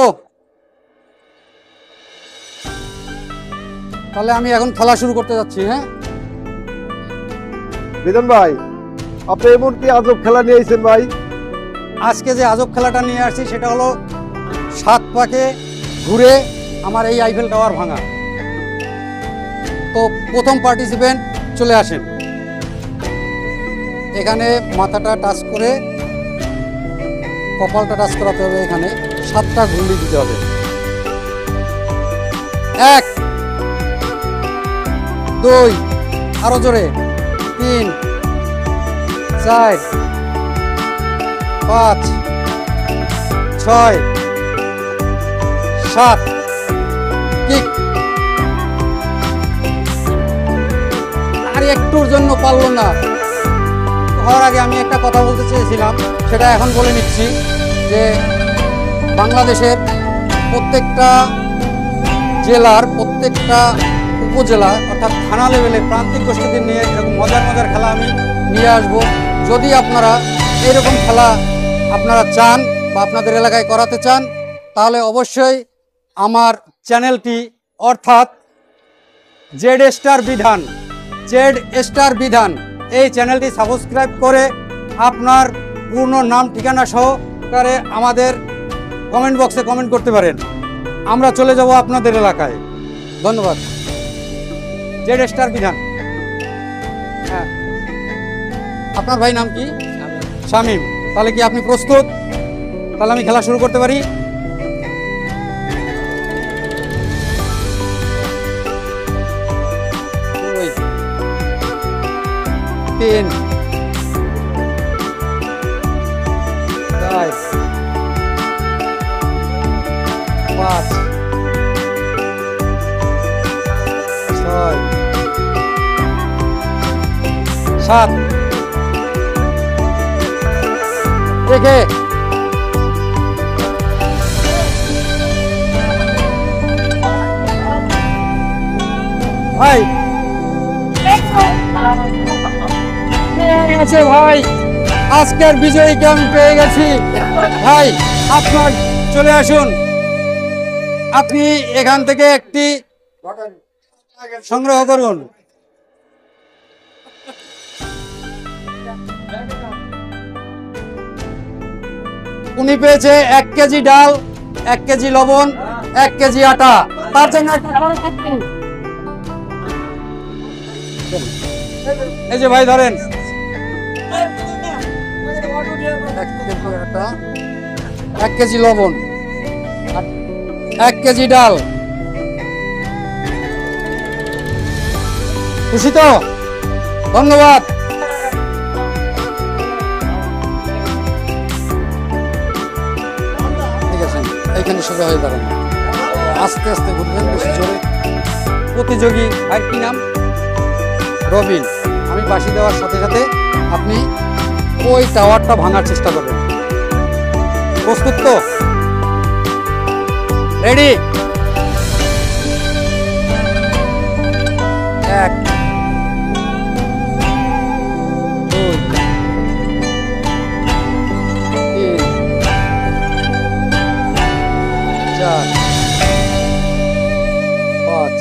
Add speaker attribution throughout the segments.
Speaker 1: ও তাহলে আমি এখন খেলা শুরু করতে যাচ্ছি। হ্যাঁ
Speaker 2: বিজন ভাই, আপনি এমন কি আজব খেলা নিয়ে এসেছেন ভাই?
Speaker 1: আজকে যে আজব খেলাটা নিয়ে আসছি সেটা হলো 7 পাকে ঘুরে আমার এই আইফেল টাওয়ার ভাঙা। তো প্রথম পার্টিসিপেন্ট চলে আসেন। এখানে মাথাটা টাচ করে কপালটা টাচ করাতে হবে। এখানে 7টা ঘুরলি দিতে হবে। 1 2 আরো জোরে 3 4 5 6 7 কিক। আর একটুর জন্য পারলো না। হওয়ার আগে আমি একটা কথা বলতে চেয়েছিলাম, সেটা এখন বলে নিচ্ছি যে বাংলাদেশের প্রত্যেকটা জেলার প্রত্যেকটা উপজেলা অর্থাৎ থানা লেভেলে প্রান্তিক গোষ্ঠীদের নিয়ে এরকম মজার মজার খেলা আমি নিয়ে আসব। যদি আপনারা এরকম খেলা আপনারা চান বা আপনাদের এলাকায় করাতে চান, তাহলে অবশ্যই আমার চ্যানেলটি অর্থাৎ জেড স্টার বিধান এই চ্যানেলটি সাবস্ক্রাইব করে আপনার পূর্ণ নাম ঠিকানা সহকারে আমাদের কমেন্ট বক্সে কমেন্ট করতে পারেন। আমরা চলে যাব আপনাদের এলাকায়। ধন্যবাদ। জেড স্টার বিধান। হ্যাঁ, আপনার ভাই নাম কি? শামীম। তাহলে কি আপনি প্রস্তুত? তাহলে আমি খেলা শুরু করতে পারি? তিন 4 5 6 7 দেখে ভাই আছে ভাই, আজকের বিজয়ীকে আমি পেয়ে গেছি। ভাই আপনার চলে আসুন, আপনি এখান থেকে একটি সংগ্রহ করুন। উনি পেয়েছে 1 কেজি ডাল, 1 কেজি লবণ, 1 কেজি আটা। তার জন্য এই যে ভাই ধরেন 1 কেজি লবণ, 1 কেজি ডাল। খুশি তো? ধন্যবাদ। ঠিক আছে, এইখানে সোজা হয়ে দাঁড়ান, আস্তে আস্তে ঘুরবেন, বেশি জোরে। প্রতিযোগী আর কি নাম? রবিন। আমি বাঁশি দেওয়ার সাথে সাথে আপনি ওই টাওয়ারটা ভাঙার চেষ্টা করবেন। প্রস্তুত তো? রেডি? 1 2 3 4 5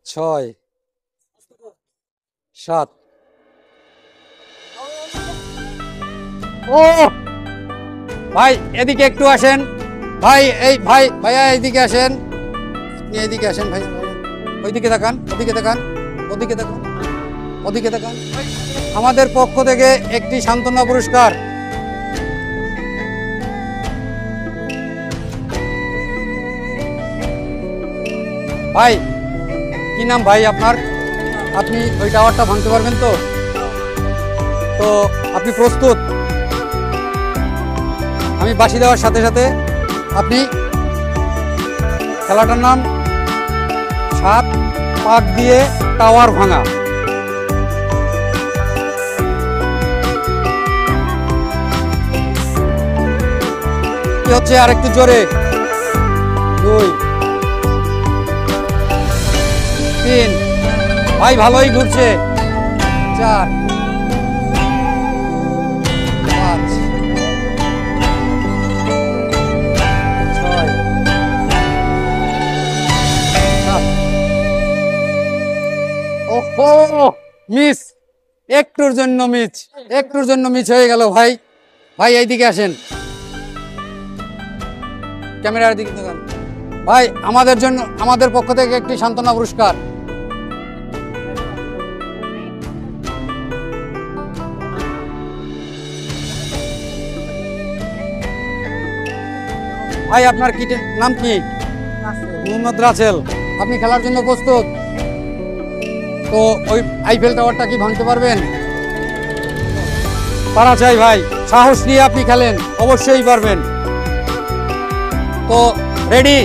Speaker 1: 6 7। ও ভাই এদিকে একটু আসেন। ভাই এই ভাইয়া এইদিকে আসেন, আপনি এইদিকে আসেন ভাই। ওইদিকে তাকান, ওদিকে তাকান, ওদিকে তাকান, ওদিকে তাকান। আমাদের পক্ষ থেকে একটি সান্ত্বনা পুরস্কার। ভাই কি নাম ভাই আপনার? আপনি ওই টাওয়ারটা ভাঙতে পারবেন তো? তো আপনি প্রস্তুত? আমি বাঁশি দেওয়ার সাথে সাথে আপনি, খেলাটার নাম 7 পাক দিয়ে টাওয়ার ভাঙা। কি হচ্ছে? আর একটু জোরে। 2 3 ভাই ভালোই ঘুরছে। 4 5 মিস, একটুর জন্য মিস, একটুর জন্য মিস হয়ে গেল ভাই। ভাই এইদিকে আসেন, ক্যামেরার দিকে দেখান। ভাই আমাদের জন্য, আমাদের পক্ষ থেকে একটি সান্ত্বনা পুরস্কার। ভাই আপনার কি নাম কি? মোহাম্মদ রাসেল। আপনি খেলার জন্য প্রস্তুত? তো ওই আইফেল টাওয়ারটা কি ভাঙতে পারবেন? পারা চাই ভাই, সাহস নিয়ে আপনি খেলেন, অবশ্যই পারবেন। তো রেডি?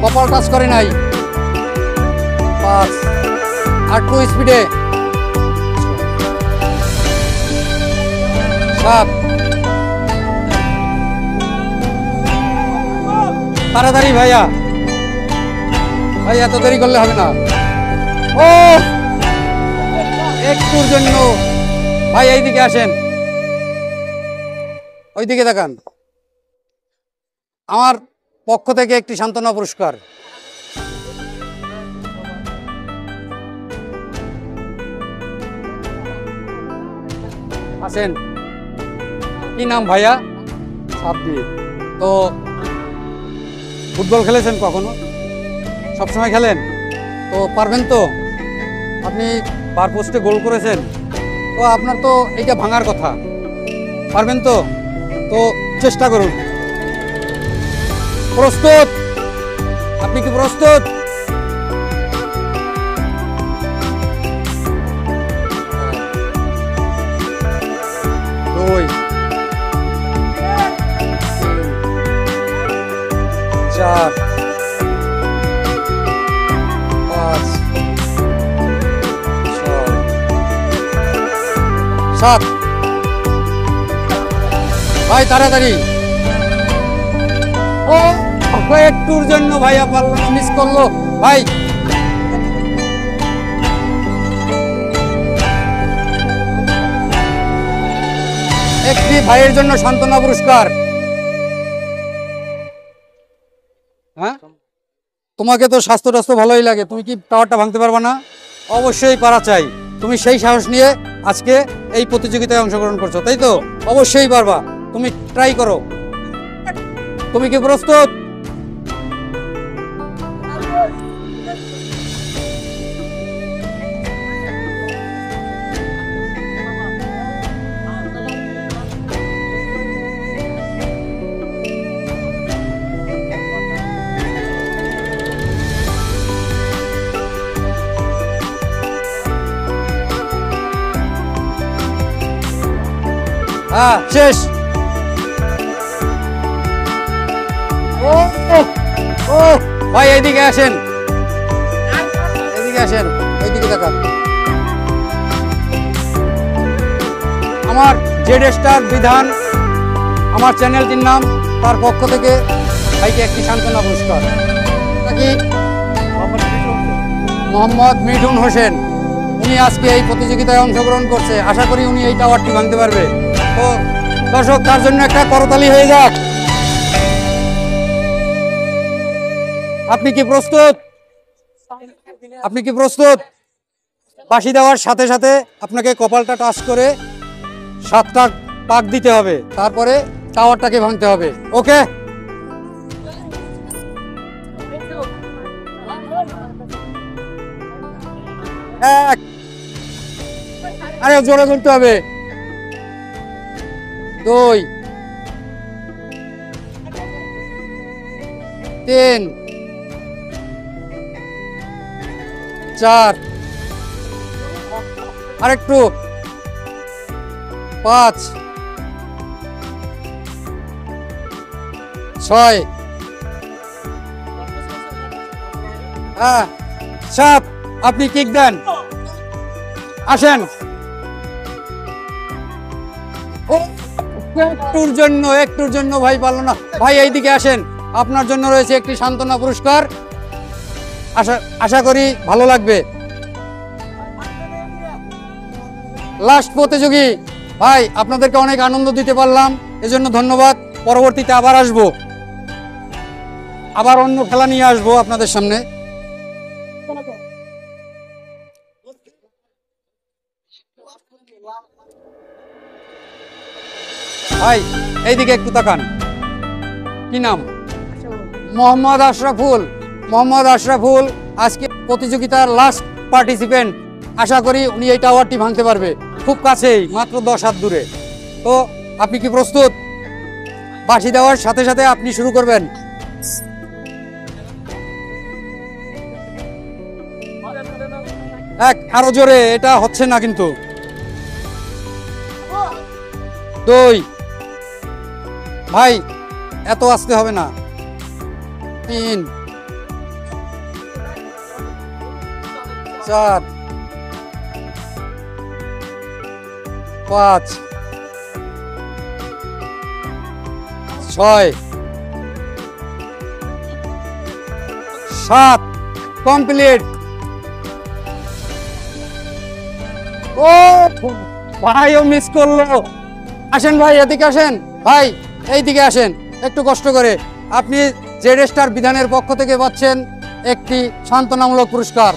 Speaker 1: কপাল টাচ করে নাই। 5 আর 2 স্পিডে। 7 তাড়াতাড়ি ভাইয়া, ভাই এত দেরি করলে হবে না। ও একটুর জন্য ভাই এইদিকে আসেন, ওইদিকে দেখান। আমার পক্ষ থেকে একটি সান্ত্বনা পুরস্কার। আছেন? কি নাম ভাইয়া? সাব্বির। তো ফুটবল খেলেছেন কখনো? সবসময় খেলেন? তো পারবেন তো? আপনি বার পোস্টে গোল করেছেন, তো আপনার তো এইটা ভাঙার কথা। পারবেন তো? তো চেষ্টা করুন। প্রস্তুত? আপনি কি প্রস্তুত? দুই, 4, 5, 6, 7। ভাই তাড়াতাড়ি। ও একটুর জন্য ভাইয়া পারলো না, মিস করলো ভাই। একটি ভাইয়ের জন্য সান্ত্বনা পুরস্কার। হ্যাঁ, তোমাকে তো স্বাস্থ্য টাস্থ্য ভালোই লাগে, তুমি কি টাওয়ারটা ভাঙতে পারবা না? অবশ্যই পারা চাই। তুমি সেই সাহস নিয়ে আজকে এই প্রতিযোগিতায় অংশগ্রহণ করছো, তাই তো? অবশ্যই পারবা, তুমি ট্রাই করো। তুমি কি প্রস্তুত? হ্যাঁ, শেষ। ও ও ভাই এইদিকে আসেন, এদিকে আসেন, ওইদিকে দেখান। আমার জেড স্টার বিধান, আমার চ্যানেলটির নাম, তার পক্ষ থেকে ভাইকে একটি সান্ত্বনা পুরস্কার। নাকি মোহাম্মদ মিঠুন হোসেন, উনি আজকে এই প্রতিযোগিতায় অংশগ্রহণ করছে। আশা করি উনি এই টাওয়ারটি ভাঙতে পারবে। তো দর্শক, তার জন্য একটা করতালি হয়ে যাক। আপনি কি প্রস্তুত? আপনি কি প্রস্তুত? বাঁশি দেওয়ার সাথে সাথে আপনাকে কপালটা টাচ করে 7টা পাক দিতে হবে, তারপরে টাওয়ারটাকে ভাঙতে হবে। ওকে? এক, আরে জোরে বলতে হবে। 2, 3, 4, আরেকটু, 5, 6, 7। আপনি কিক দেন, আসেন। একটুর জন্য ভাই পারলো না। ভাই এইদিকে আসেন, আপনার জন্য রয়েছে একটি সান্ত্বনা পুরস্কার। আশা করি ভালো লাগবে। লাস্ট প্রতিযোগী ভাই আপনাদেরকে অনেক আনন্দ দিতে পারলাম, এজন্য ধন্যবাদ। পরবর্তীতে আবার আসবো, আবার অন্য খেলা নিয়ে আসবো আপনাদের সামনে। ভাই এইদিকে একটু তাকান, কি নাম? মোহাম্মদ আশরাফুল। মোহাম্মদ আশরাফুল আজকে প্রতিযোগিতার লাস্ট পার্টিসিপেন্ট। আশা করি উনি এই টাওয়ারটি ভাঙতে পারবে, খুব কাছেই, মাত্র 10 হাত দূরে। তো আপনি কি প্রস্তুত? বাঁশি দেওয়ার সাথে সাথে আপনি শুরু করবেন। আরো জোরে, এটা হচ্ছে না কিন্তু। 2, ভাই এত আসতে হবে না। 3, 4, 5, 6, 7, কমপ্লিট। ও ভাইও মিস করলো। আসেন ভাই, এদিকে আসেন। ভাই এইদিকে আসেন, একটু কষ্ট করে। আপনি জেড স্টার বিধানের পক্ষ থেকে পাচ্ছেন একটি সান্ত্বনামূলক পুরস্কার।